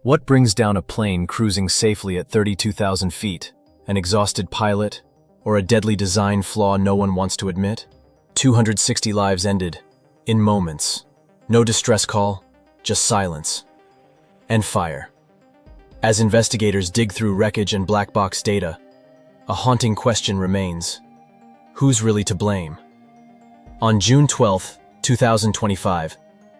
What brings down a plane cruising safely at 32,000 feet? An exhausted pilot? Or a deadly design flaw no one wants to admit? 260 lives ended, in moments. No distress call, just silence. And fire. As investigators dig through wreckage and black box data, a haunting question remains. Who's really to blame? On June 12, 2025,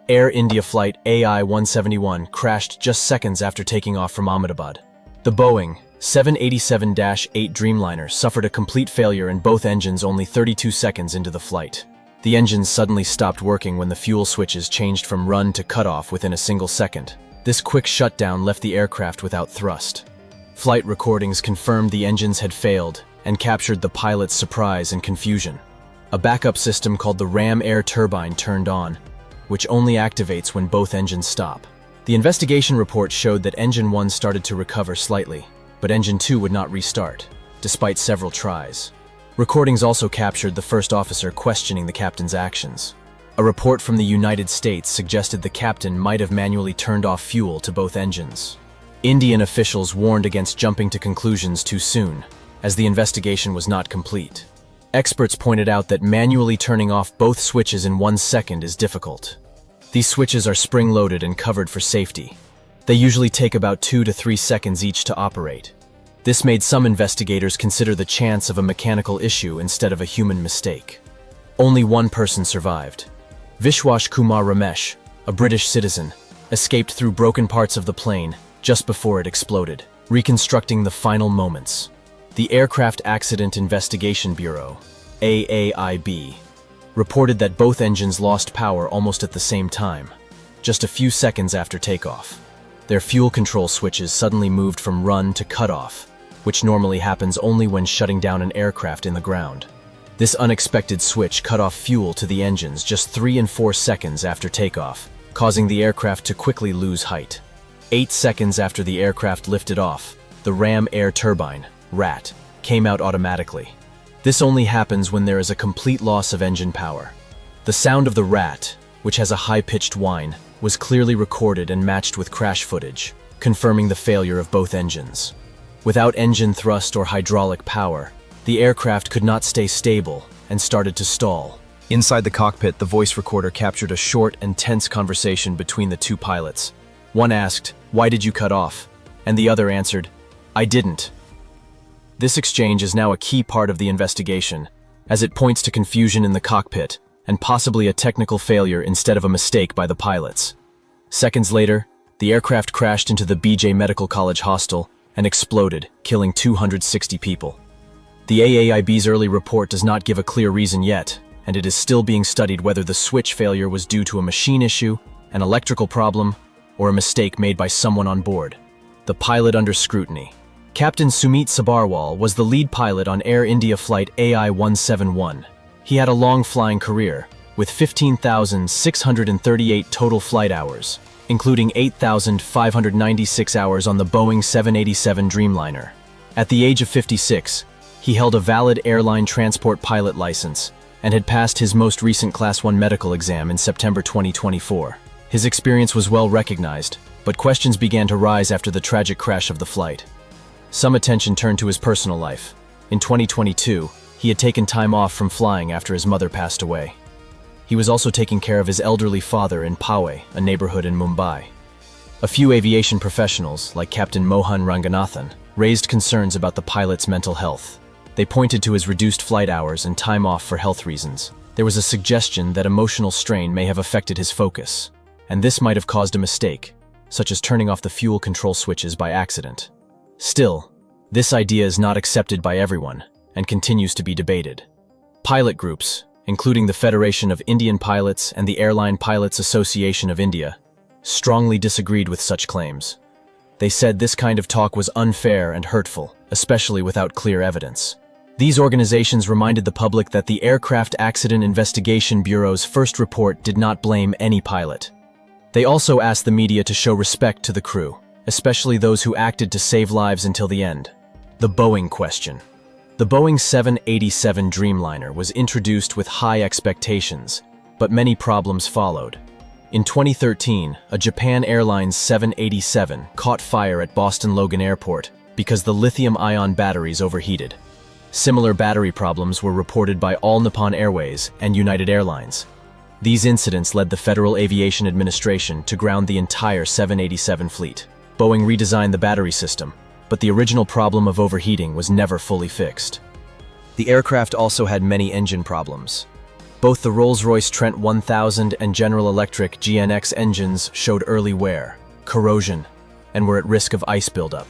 Air India flight AI-171 crashed just seconds after taking off from Ahmedabad. The Boeing 787-8 Dreamliner suffered a complete failure in both engines only 32 seconds into the flight. The engines suddenly stopped working when the fuel switches changed from run to cutoff within a single second. This quick shutdown left the aircraft without thrust. Flight recordings confirmed the engines had failed and captured the pilot's surprise and confusion. A backup system called the ram air turbine turned on, which only activates when both engines stop. The investigation report showed that Engine 1 started to recover slightly, but Engine 2 would not restart, despite several tries. Recordings also captured the first officer questioning the captain's actions. A report from the United States suggested the captain might have manually turned off fuel to both engines. Indian officials warned against jumping to conclusions too soon, as the investigation was not complete. Experts pointed out that manually turning off both switches in 1 second is difficult. These switches are spring-loaded and covered for safety. They usually take about 2 to 3 seconds each to operate. This made some investigators consider the chance of a mechanical issue instead of a human mistake. Only one person survived. Vishwash Kumar Ramesh, a British citizen, escaped through broken parts of the plane just before it exploded, reconstructing the final moments. The Aircraft Accident Investigation Bureau, AAIB, reported that both engines lost power almost at the same time, just a few seconds after takeoff. Their fuel control switches suddenly moved from run to cutoff, which normally happens only when shutting down an aircraft in the ground. This unexpected switch cut off fuel to the engines just 3 and 4 seconds after takeoff, causing the aircraft to quickly lose height. 8 seconds after the aircraft lifted off, the ram air turbine, RAT, came out automatically. This only happens when there is a complete loss of engine power. The sound of the RAT, which has a high-pitched whine, was clearly recorded and matched with crash footage, confirming the failure of both engines. Without engine thrust or hydraulic power, the aircraft could not stay stable and started to stall. Inside the cockpit, the voice recorder captured a short and tense conversation between the two pilots. One asked, "Why did you cut off?" And the other answered, "I didn't." This exchange is now a key part of the investigation, as it points to confusion in the cockpit and possibly a technical failure instead of a mistake by the pilots. Seconds later, the aircraft crashed into the BJ Medical College hostel and exploded, killing 260 people. The AAIB's early report does not give a clear reason yet, and it is still being studied whether the switch failure was due to a machine issue, an electrical problem, or a mistake made by someone on board. The pilot under scrutiny. Captain Sumit Sabarwal was the lead pilot on Air India flight AI-171. He had a long flying career, with 15,638 total flight hours, including 8,596 hours on the Boeing 787 Dreamliner. At the age of 56, he held a valid airline transport pilot license and had passed his most recent Class 1 medical exam in September 2024. His experience was well recognized, but questions began to rise after the tragic crash of the flight. Some attention turned to his personal life. In 2022, he had taken time off from flying after his mother passed away. He was also taking care of his elderly father in Powai, a neighborhood in Mumbai. A few aviation professionals, like Captain Mohan Ranganathan, raised concerns about the pilot's mental health. They pointed to his reduced flight hours and time off for health reasons. There was a suggestion that emotional strain may have affected his focus, and this might have caused a mistake, such as turning off the fuel control switches by accident. Still, this idea is not accepted by everyone and continues to be debated. Pilot groups, including the Federation of Indian Pilots and the Airline Pilots Association of India, strongly disagreed with such claims. They said this kind of talk was unfair and hurtful, especially without clear evidence. These organizations reminded the public that the Aircraft Accident Investigation Bureau's first report did not blame any pilot. They also asked the media to show respect to the crew, especially those who acted to save lives until the end. The Boeing question. The Boeing 787 Dreamliner was introduced with high expectations, but many problems followed. In 2013, a Japan Airlines 787 caught fire at Boston Logan Airport because the lithium-ion batteries overheated. Similar battery problems were reported by All Nippon Airways and United Airlines. These incidents led the Federal Aviation Administration to ground the entire 787 fleet. Boeing redesigned the battery system, but the original problem of overheating was never fully fixed. The aircraft also had many engine problems. Both the Rolls-Royce Trent 1000 and General Electric GNX engines showed early wear, corrosion, and were at risk of ice buildup.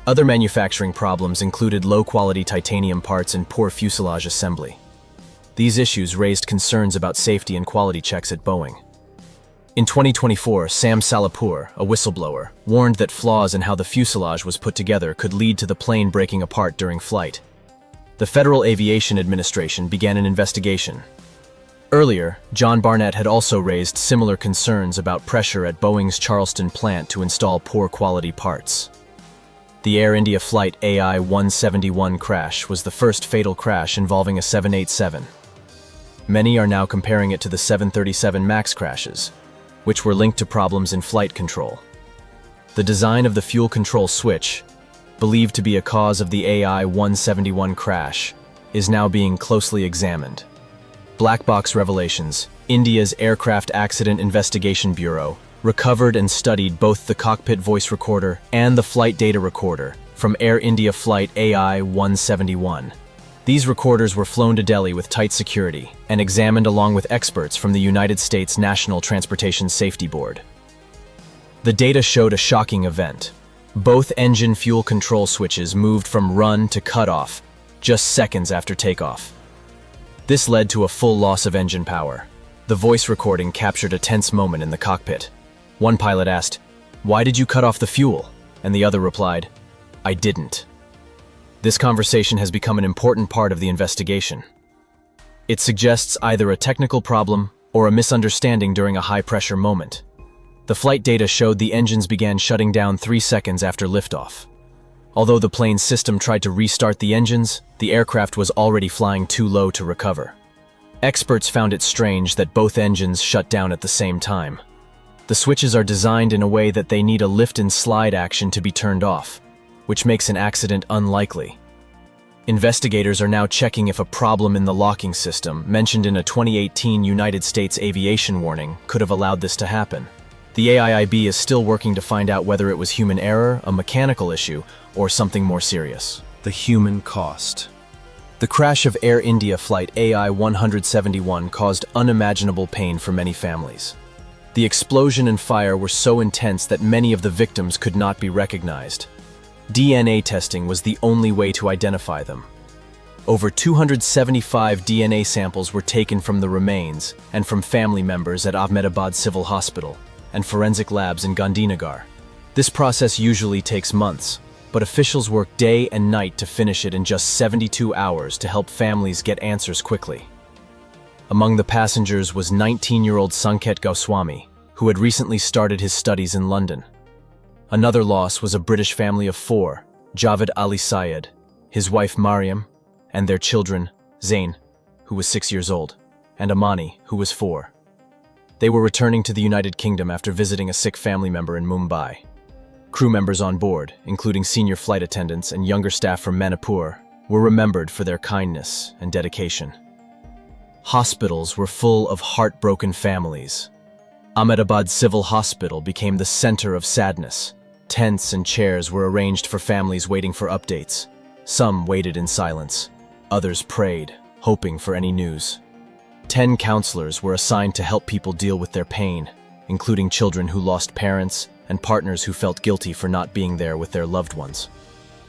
Other manufacturing problems included low-quality titanium parts and poor fuselage assembly. These issues raised concerns about safety and quality checks at Boeing. In 2024, Sam Salahpour, a whistleblower, warned that flaws in how the fuselage was put together could lead to the plane breaking apart during flight. The Federal Aviation Administration began an investigation. Earlier, John Barnett had also raised similar concerns about pressure at Boeing's Charleston plant to install poor quality parts. The Air India Flight AI-171 crash was the first fatal crash involving a 787. Many are now comparing it to the 737 MAX crashes, which were linked to problems in flight control. The design of the fuel control switch, believed to be a cause of the AI-171 crash, is now being closely examined. Black box revelations, India's Aircraft Accident Investigation Bureau, recovered and studied both the cockpit voice recorder and the flight data recorder from Air India Flight AI-171. These recorders were flown to Delhi with tight security and examined along with experts from the United States National Transportation Safety Board. The data showed a shocking event. Both engine fuel control switches moved from run to cutoff just seconds after takeoff. This led to a full loss of engine power. The voice recording captured a tense moment in the cockpit. One pilot asked, "Why did you cut off the fuel?" And the other replied, "I didn't." This conversation has become an important part of the investigation. It suggests either a technical problem or a misunderstanding during a high-pressure moment. The flight data showed the engines began shutting down 3 seconds after liftoff. Although the plane's system tried to restart the engines, the aircraft was already flying too low to recover. Experts found it strange that both engines shut down at the same time. The switches are designed in a way that they need a lift and slide action to be turned off, which makes an accident unlikely. Investigators are now checking if a problem in the locking system, mentioned in a 2018 United States aviation warning, could have allowed this to happen. The AIIB is still working to find out whether it was human error, a mechanical issue, or something more serious. The human cost. The crash of Air India Flight AI-171 caused unimaginable pain for many families. The explosion and fire were so intense that many of the victims could not be recognized. DNA testing was the only way to identify them. Over 275 DNA samples were taken from the remains and from family members at Ahmedabad Civil Hospital and forensic labs in Gandhinagar. This process usually takes months, but officials work day and night to finish it in just 72 hours to help families get answers quickly. Among the passengers was 19-year-old Sanket Goswami, who had recently started his studies in London. Another loss was a British family of 4, Javed Ali Syed, his wife Mariam, and their children, Zain, who was 6 years old, and Amani, who was 4. They were returning to the United Kingdom after visiting a sick family member in Mumbai. Crew members on board, including senior flight attendants and younger staff from Manipur, were remembered for their kindness and dedication. Hospitals were full of heartbroken families. Ahmedabad Civil Hospital became the center of sadness. Tents and chairs were arranged for families waiting for updates. Some waited in silence. Others prayed, hoping for any news. 10 counselors were assigned to help people deal with their pain, including children who lost parents and partners who felt guilty for not being there with their loved ones.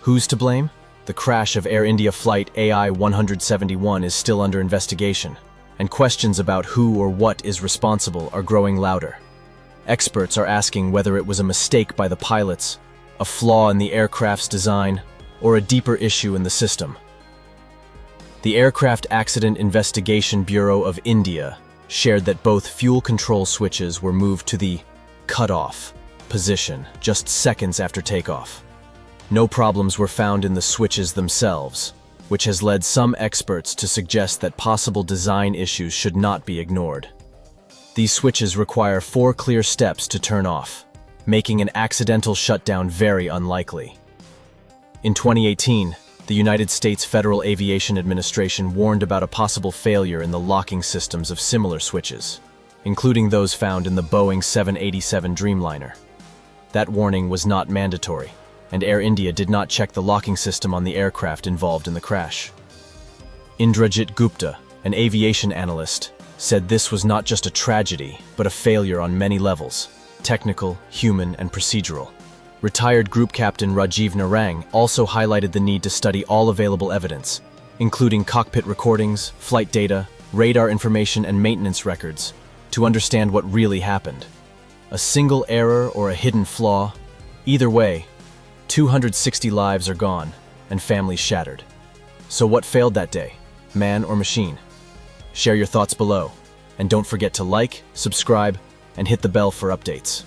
Who's to blame? The crash of Air India Flight AI-171 is still under investigation, and questions about who or what is responsible are growing louder. Experts are asking whether it was a mistake by the pilots, a flaw in the aircraft's design, or a deeper issue in the system. The Aircraft Accident Investigation Bureau of India shared that both fuel control switches were moved to the cut-off position just seconds after takeoff. No problems were found in the switches themselves, which has led some experts to suggest that possible design issues should not be ignored. These switches require 4 clear steps to turn off, making an accidental shutdown very unlikely. In 2018, the United States Federal Aviation Administration warned about a possible failure in the locking systems of similar switches, including those found in the Boeing 787 Dreamliner. That warning was not mandatory, and Air India did not check the locking system on the aircraft involved in the crash. Indrajit Gupta, an aviation analyst, said this was not just a tragedy, but a failure on many levels: technical, human, and procedural. Retired Group Captain Rajiv Narang also highlighted the need to study all available evidence, including cockpit recordings, flight data, radar information, and maintenance records, to understand what really happened. A single error or a hidden flaw, either way, 260 lives are gone and families shattered. So what failed that day, man or machine? Share your thoughts below, and don't forget to like, subscribe, and hit the bell for updates.